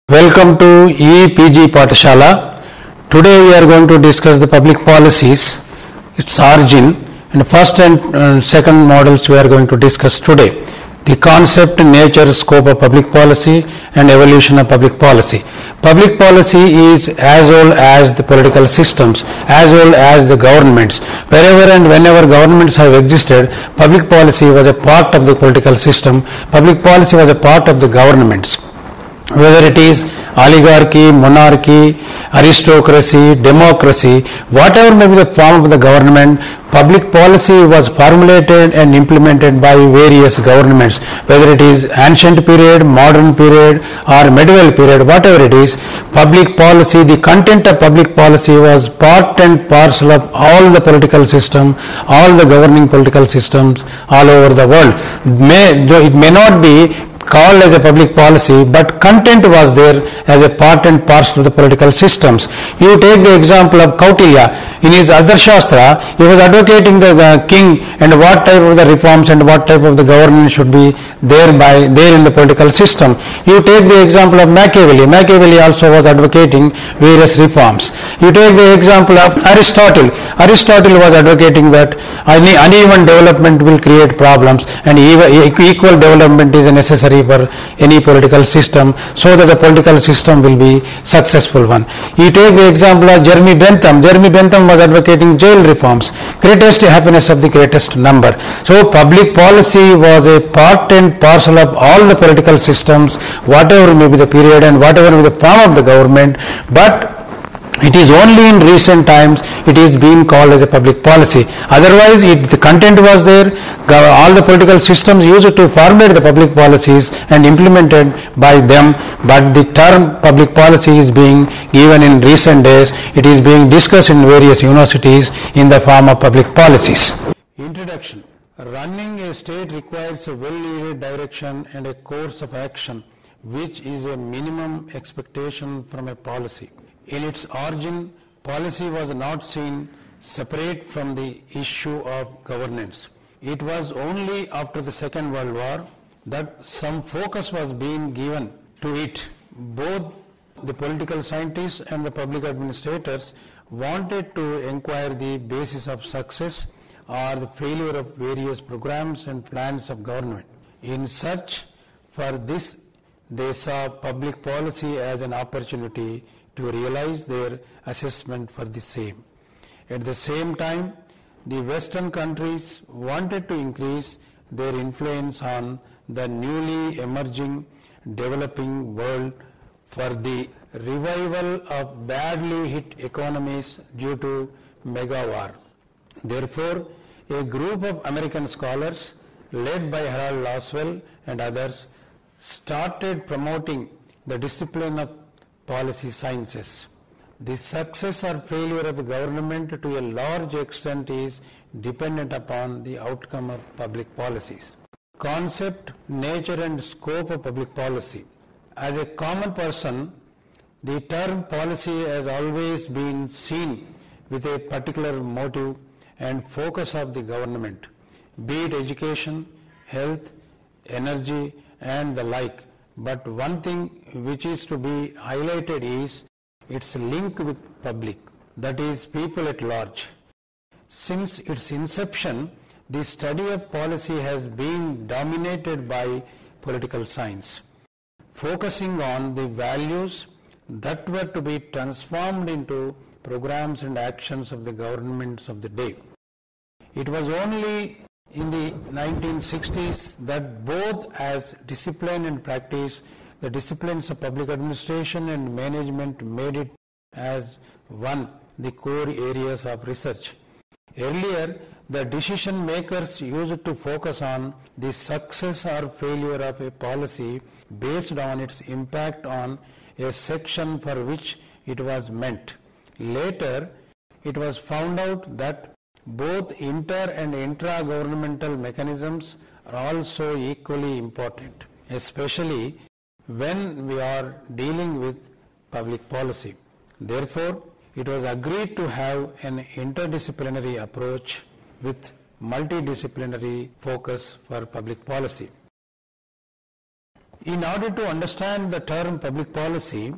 Welcome to EPG Pathshala. Today we are going to discuss the public policies, its origin, and first and second models we are going to discuss today. The concept, nature, scope of public policy and evolution of public policy. Public policy is as old as the political systems, as old as the governments. Wherever and whenever governments have existed, public policy was a part of the political system. Public policy was a part of the governments. Whether it is oligarchy, monarchy, aristocracy, democracy, whatever may be the form of the government, public policy was formulated and implemented by various governments. Whether it is ancient period, modern period or medieval period, whatever it is, public policy, the content of public policy was part and parcel of all the political system, all the governing political systems all over the world. It may not be called as a public policy, but content was there as a part and parcel of the political systems. You take the example of Kautilya. In his Arthashastra, he was advocating the king and what type of the reforms and what type of the government should be there in the political system. You take the example of Machiavelli. Machiavelli also was advocating various reforms. You take the example of Aristotle. Aristotle was advocating that uneven development will create problems and equal development is necessary for any political system so that the political system will be successful one. You take the example of Jeremy Bentham. Jeremy Bentham was advocating jail reforms, greatest happiness of the greatest number. So public policy was a part and parcel of all the political systems, whatever may be the period and whatever may be the form of the government, but it is only in recent times it is being called as a public policy. Otherwise, the content was there. All the political systems used to formulate the public policies and implemented by them. But the term public policy is being given in recent days. It is being discussed in various universities in the form of public policies. Introduction. Running a state requires a well-laid direction and a course of action, which is a minimum expectation from a policy. In its origin, policy was not seen separate from the issue of governance. It was only after the Second World War that some focus was being given to it. Both the political scientists and the public administrators wanted to inquire the basis of success or the failure of various programs and plans of government. In search for this, they saw public policy as an opportunity to realize their assessment for the same. At the same time, the Western countries wanted to increase their influence on the newly emerging developing world for the revival of badly hit economies due to mega war. Therefore, a group of American scholars led by Harold Laswell and others started promoting the discipline of policy sciences. The success or failure of a government to a large extent is dependent upon the outcome of public policies. Concept, nature and scope of public policy. As a common person, the term policy has always been seen with a particular motive and focus of the government, be it education, health, energy and the like. But one thing which is to be highlighted is its link with public, that is people at large. Since its inception, the study of policy has been dominated by political science, focusing on the values that were to be transformed into programs and actions of the governments of the day. It was only in the 1960s that both as discipline and practice, the disciplines of public administration and management made it as one the core areas of research. Earlier, the decision makers used to focus on the success or failure of a policy based on its impact on a section for which it was meant. Later, it was found out that both inter and intra-governmental mechanisms are also equally important, especially when we are dealing with public policy. Therefore, it was agreed to have an interdisciplinary approach with multidisciplinary focus for public policy. In order to understand the term public policy,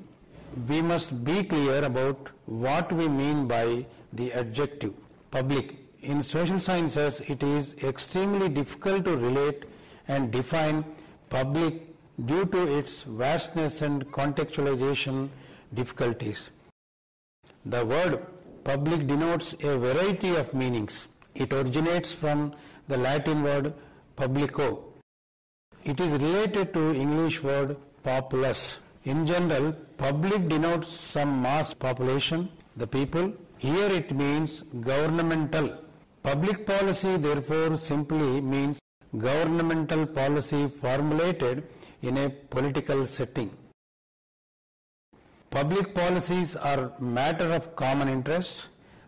we must be clear about what we mean by the adjective public. In social sciences, it is extremely difficult to relate and define public due to its vastness and contextualization difficulties. The word public denotes a variety of meanings. It originates from the Latin word publico. It is related to English word populus. In general, public denotes some mass population, the people. Here it means governmental. Public policy therefore simply means governmental policy formulated in a political setting. Public policies are matter of common interest.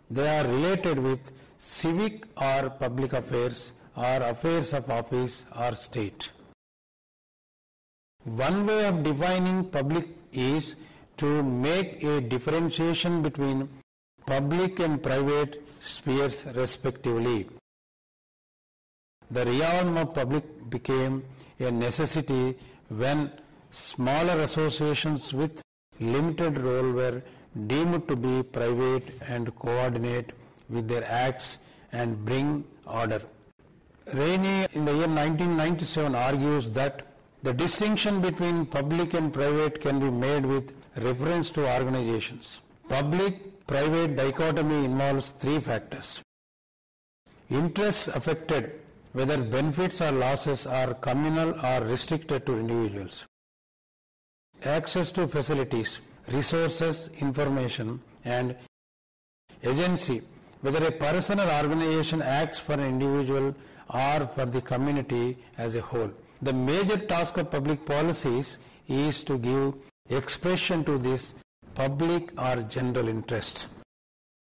They are related with civic or public affairs or affairs of office or state. One way of defining public is to make a differentiation between public and private spheres respectively. The realm of public became a necessity when smaller associations with limited role were deemed to be private and coordinate with their acts and bring order. Rainey in the year 1997 argues that the distinction between public and private can be made with reference to organizations. Public-private dichotomy involves three factors. Interests affected, whether benefits or losses are communal or restricted to individuals. Access to facilities, resources, information, and agency, whether a person or organization acts for an individual or for the community as a whole. The major task of public policies is to give expression to this public or general interest.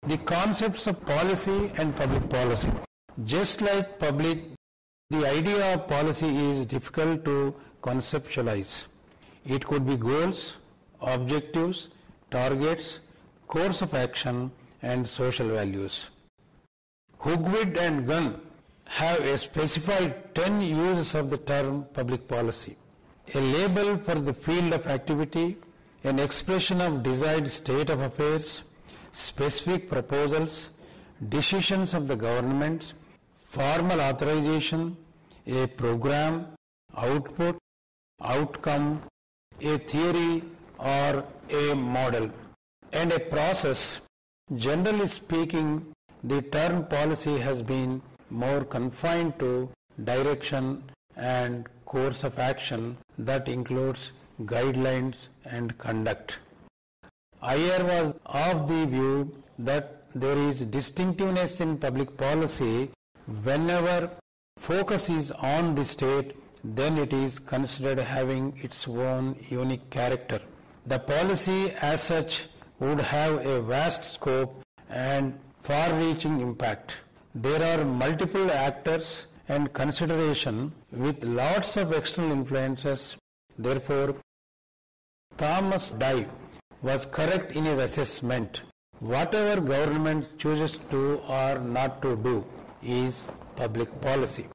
The concepts of policy and public policy. Just like public, the idea of policy is difficult to conceptualize. It could be goals, objectives, targets, course of action, and social values. Hugwid and Gunn have a specified 10 uses of the term public policy. A label for the field of activity, an expression of desired state of affairs, specific proposals, decisions of the government, formal authorization, a program, output, outcome, a theory or a model, and a process. Generally speaking, the term policy has been more confined to direction and course of action that includes guidelines and conduct. Ayer was of the view that there is distinctiveness in public policy whenever focus is on the state, then it is considered having its own unique character. The policy as such would have a vast scope and far-reaching impact. There are multiple actors and consideration with lots of external influences. Therefore, Thomas Dye was correct in his assessment. Whatever government chooses to do or not to do is public policy.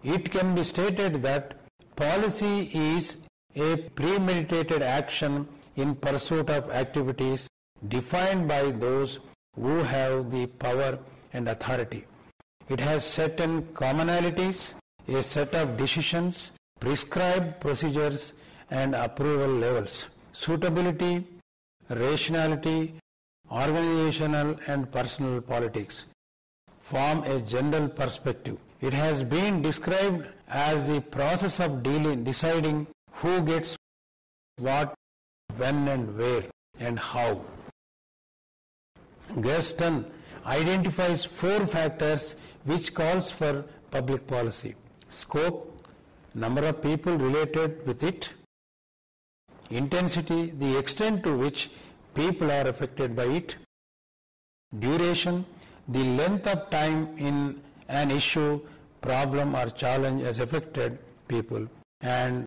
It can be stated that policy is a premeditated action in pursuit of activities defined by those who have the power and authority. It has certain commonalities, a set of decisions, prescribed procedures and approval levels. Suitability, rationality, organizational and personal politics form a general perspective. It has been described as the process of deciding who gets what, when and where and how. Gersten identifies 4 factors which calls for public policy: scope, number of people related with it, intensity, the extent to which people are affected by it, duration, the length of time in an issue, problem or challenge has affected people, and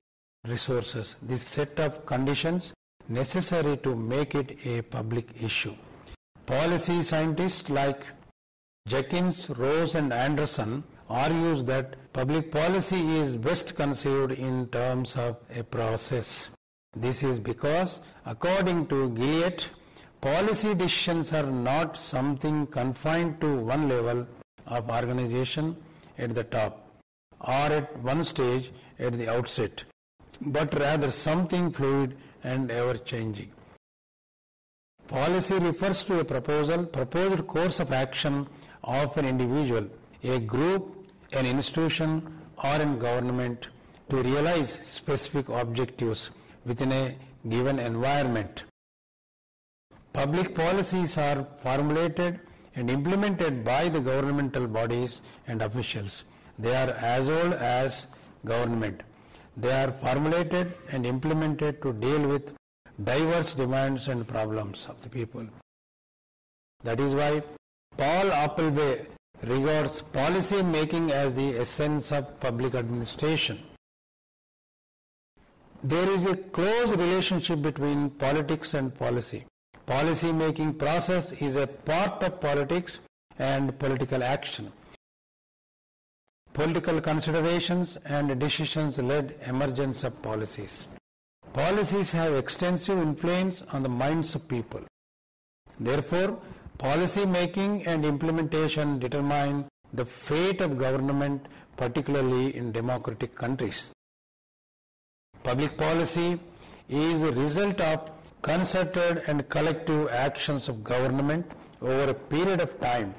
resources, this set of conditions necessary to make it a public issue. Policy scientists like Jenkins, Rose and Anderson argues that public policy is best conceived in terms of a process. This is because, according to Gilyet, policy decisions are not something confined to one level of organization at the top or at one stage at the outset, but rather something fluid and ever-changing. Policy refers to a proposed course of action of an individual, a group, an institution, or a government to realize specific objectives within a given environment. Public policies are formulated and implemented by the governmental bodies and officials. They are as old as government. They are formulated and implemented to deal with diverse demands and problems of the people. That is why Paul Appleby regards policy making as the essence of public administration. There is a close relationship between politics and policy. Policy making process is a part of politics and political action. Political considerations and decisions led emergence of policies. Policies have extensive influence on the minds of people. Therefore, policy making and implementation determine the fate of government, particularly in democratic countries. Public policy is the result of concerted and collective actions of government over a period of time.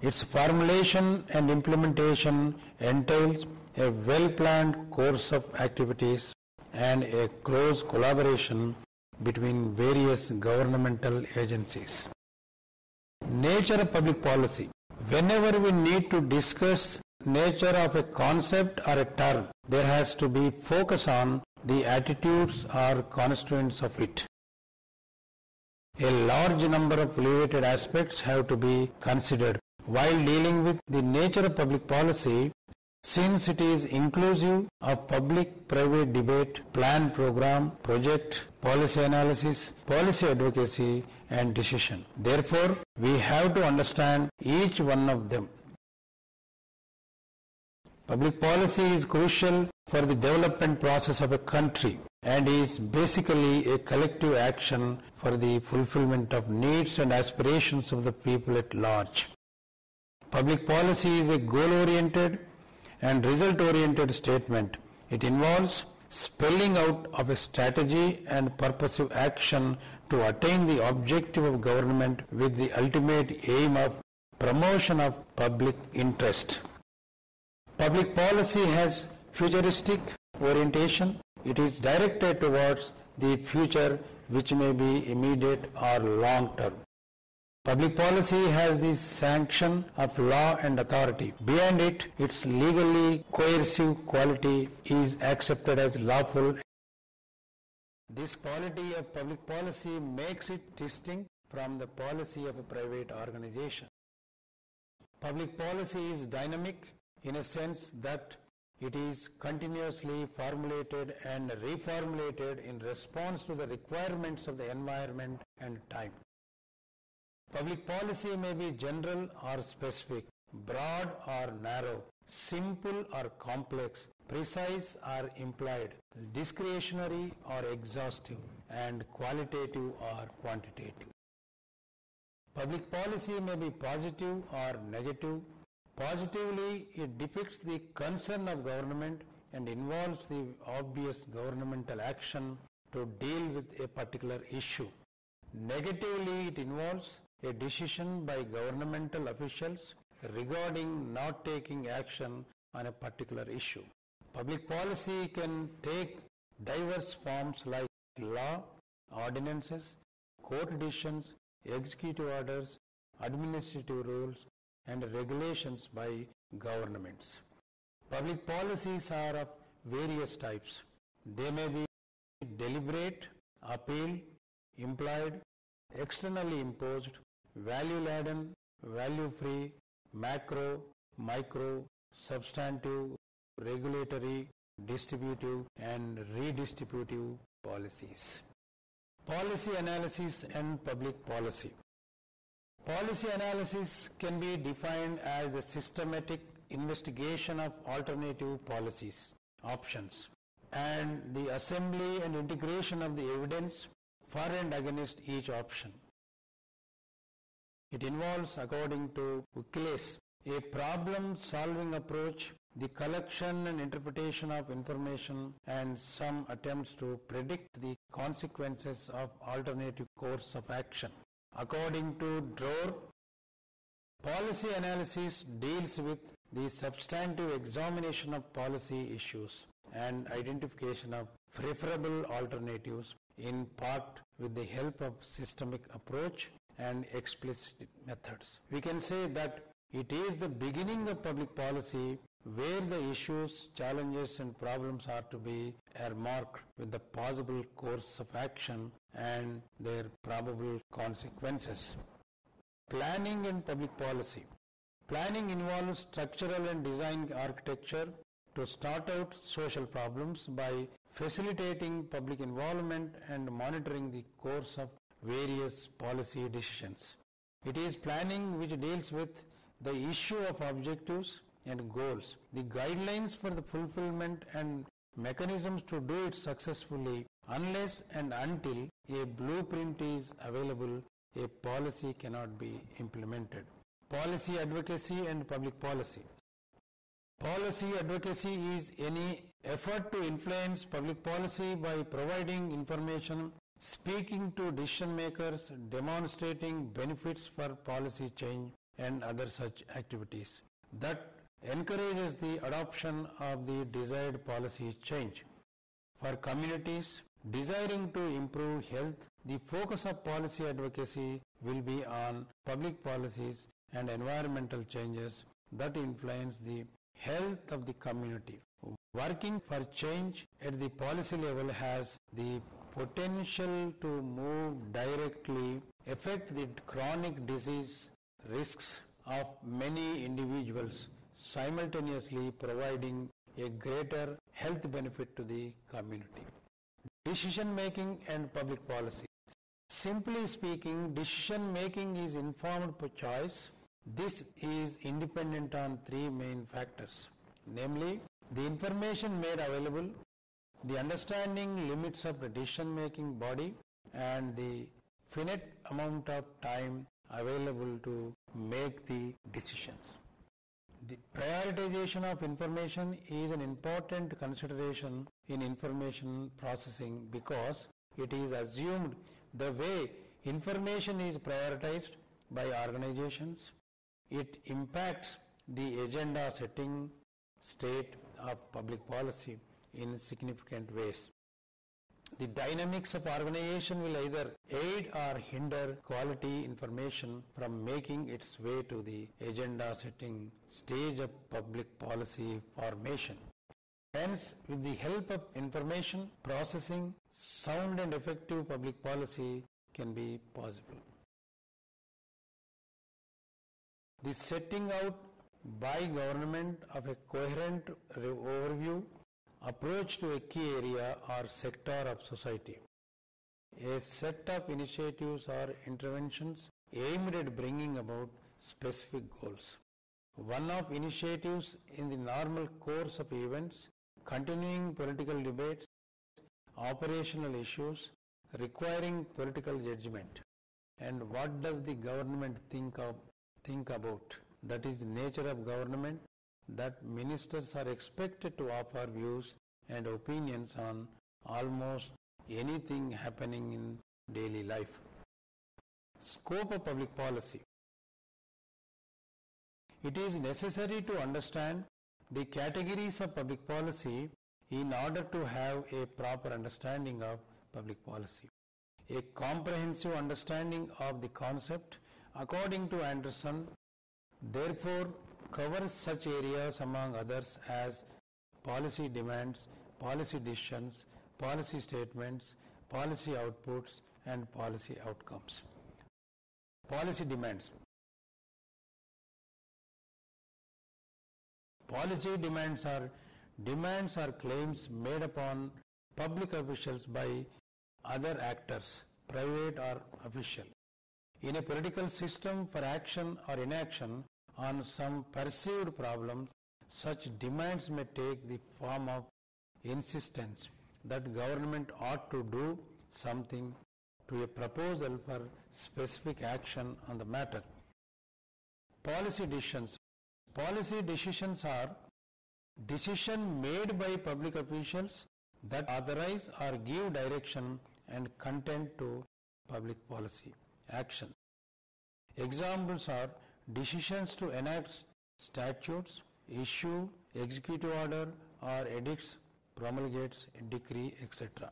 Its formulation and implementation entails a well-planned course of activities and a close collaboration between various governmental agencies. Nature of public policy. Whenever we need to discuss nature of a concept or a term, there has to be focus on the attitudes or constituents of it. A large number of related aspects have to be considered while dealing with the nature of public policy, since it is inclusive of public-private debate, plan, program, project, policy analysis, policy advocacy, and decision. Therefore, we have to understand each one of them. Public policy is crucial for the development process of a country and is basically a collective action for the fulfillment of needs and aspirations of the people at large. Public policy is a goal-oriented and result-oriented statement. It involves spelling out of a strategy and purposive action to attain the objective of government with the ultimate aim of promotion of public interest. Public policy has futuristic orientation. It is directed towards the future, which may be immediate or long term. Public policy has the sanction of law and authority. Beyond it, its legally coercive quality is accepted as lawful. This quality of public policy makes it distinct from the policy of a private organization. Public policy is dynamic in a sense that it is continuously formulated and reformulated in response to the requirements of the environment and time. Public policy may be general or specific, broad or narrow, simple or complex, precise or implied, discretionary or exhaustive, and qualitative or quantitative. Public policy may be positive or negative. Positively, it depicts the concern of government and involves the obvious governmental action to deal with a particular issue. Negatively, it involves a decision by governmental officials regarding not taking action on a particular issue. Public policy can take diverse forms like law, ordinances, court decisions, executive orders, administrative rules, and regulations by governments. Public policies are of various types. They may be deliberate, appeal, implied, externally imposed, value-laden, value-free, macro, micro, substantive, regulatory, distributive, and redistributive policies. Policy analysis and public policy. Policy analysis can be defined as the systematic investigation of alternative policies, options, and the assembly and integration of the evidence for and against each option. It involves, according to Wikileaks, a problem-solving approach, the collection and interpretation of information, and some attempts to predict the consequences of alternative course of action. According to Dror, policy analysis deals with the substantive examination of policy issues and identification of preferable alternatives, in part with the help of systemic approach and explicit methods. We can say that it is the beginning of public policy where the issues, challenges and problems are to be earmarked with the possible course of action and their probable consequences. Planning and public policy. Planning involves structural and design architecture to start out social problems by facilitating public involvement and monitoring the course of various policy decisions. It is planning which deals with the issue of objectives and goals, the guidelines for the fulfillment and mechanisms to do it successfully. Unless and until a blueprint is available, a policy cannot be implemented. Policy advocacy and public policy. Policy advocacy is any effort to influence public policy by providing information, speaking to decision makers, demonstrating benefits for policy change and other such activities that encourages the adoption of the desired policy change. For communities desiring to improve health, the focus of policy advocacy will be on public policies and environmental changes that influence the health of the community. Working for change at the policy level has the potential to move directly affect the chronic disease risks of many individuals, simultaneously providing a greater health benefit to the community. Decision making and public policy. Simply speaking, decision making is informed by choice. This is independent on three main factors, namely the information made available, the understanding limits of the decision making body, and the finite amount of time available to make the decisions. The prioritization of information is an important consideration in information processing because it is assumed the way information is prioritized by organizations, it impacts the agenda setting state of public policy in significant ways. The dynamics of organization will either aid or hinder quality information from making its way to the agenda setting stage of public policy formation. Hence, with the help of information processing, sound and effective public policy can be possible. The setting out by government of a coherent overview approach to a key area or sector of society. A set of initiatives or interventions aimed at bringing about specific goals. One of initiatives in the normal course of events, continuing political debates, operational issues requiring political judgment. And what does the government think about? That is the nature of government, that ministers are expected to offer views and opinions on almost anything happening in daily life. Scope of public policy. It is necessary to understand the categories of public policy in order to have a proper understanding of public policy. A comprehensive understanding of the concept, according to Anderson, therefore covers such areas among others as policy demands, policy decisions, policy statements, policy outputs and policy outcomes. Policy demands. Policy demands are claims made upon public officials by other actors, private or official. In a political system, for action or inaction on some perceived problem, such demands may take the form of insistence that government ought to do something, to a proposal for specific action on the matter. Policy decisions. Policy decisions are decisions made by public officials that authorize or give direction and content to public policy action. Examples are decisions to enact statutes, issue executive order or edicts, promulgates a decree, etc.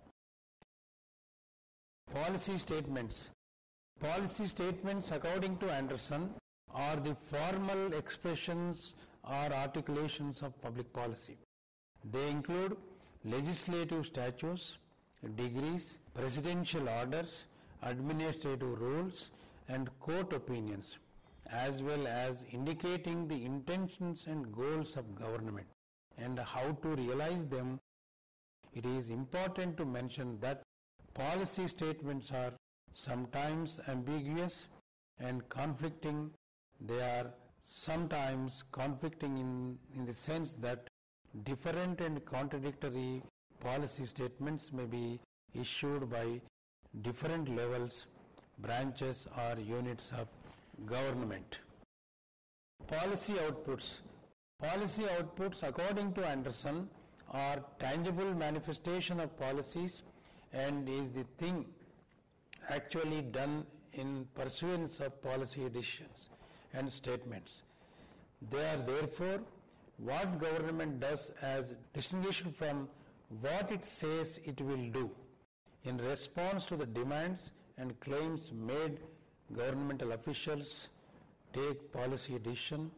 Policy statements. Policy statements, according to Anderson, are the formal expressions or articulations of public policy. They include legislative statutes, decrees, presidential orders, administrative rules, and court opinions, as well as indicating the intentions and goals of government and how to realize them. It is important to mention that policy statements are sometimes ambiguous and conflicting. They are sometimes conflicting in the sense that different and contradictory policy statements may be issued by different levels, branches or units of government. Policy outputs. Policy outputs, according to Anderson, are tangible manifestation of policies and is the thing actually done in pursuance of policy decisions and statements. They are therefore what government does as distinguished from what it says it will do. In response to the demands and claims made, governmental officials take policy decision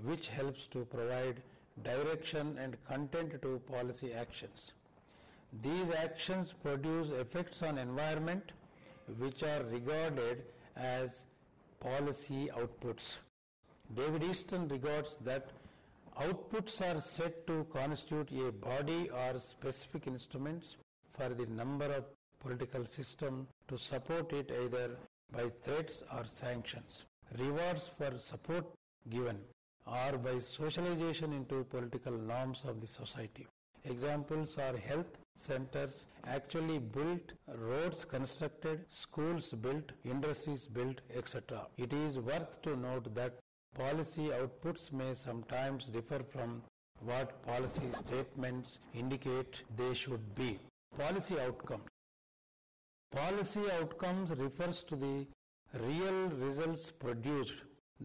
which helps to provide direction and content to policy actions. These actions produce effects on environment which are regarded as policy outputs. David Easton regards that outputs are said to constitute a body or specific instruments for the number of political system to support it either by threats or sanctions, rewards for support given, or by socialization into political norms of the society. Examples are health centers actually built, roads constructed, schools built, industries built, etc. It is worth to note that policy outputs may sometimes differ from what policy statements indicate they should be. Policy outcomes. Policy outcomes refers to the real results produced.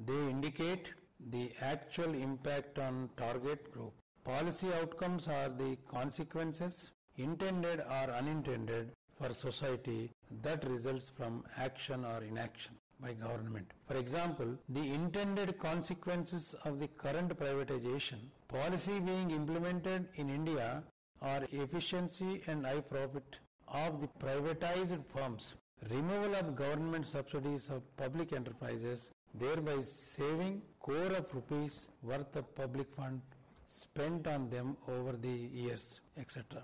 They indicate the actual impact on target group. Policy outcomes are the consequences, intended or unintended, for society that results from action or inaction by government. For example, the intended consequences of the current privatization policy being implemented in India are efficiency and high profit of the privatized firms, removal of government subsidies of public enterprises, thereby saving crore of rupees worth of public fund spent on them over the years, etc.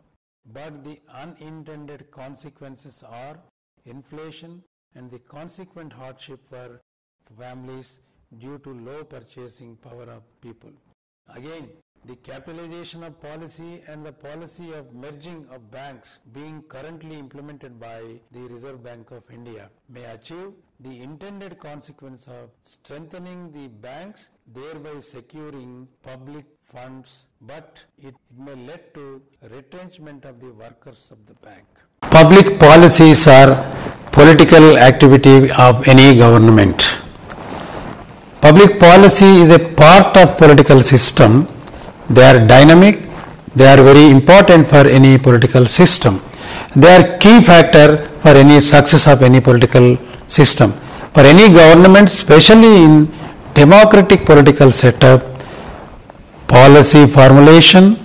But the unintended consequences are inflation and the consequent hardship for families due to low purchasing power of people. Again, the capitalization of policy and the policy of merging of banks being currently implemented by the Reserve Bank of India may achieve the intended consequence of strengthening the banks, thereby securing public funds, but it may lead to retrenchment of the workers of the bank. Public policies are political activity of any government. Public policy is a part of political system. They are dynamic. They are very important for any political system. They are key factor for any success of any political system. For any government, especially in democratic political setup, policy formulation,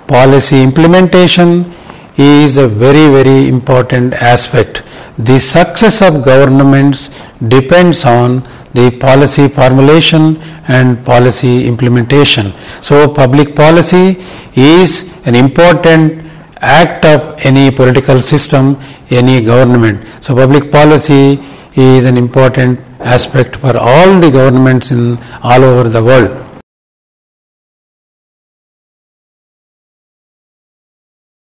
policy implementation is a very, very important aspect. The success of governments depends on the policy formulation and policy implementation. So public policy is an important act of any political system, any government. So public policy is an important aspect for all the governments in all over the world.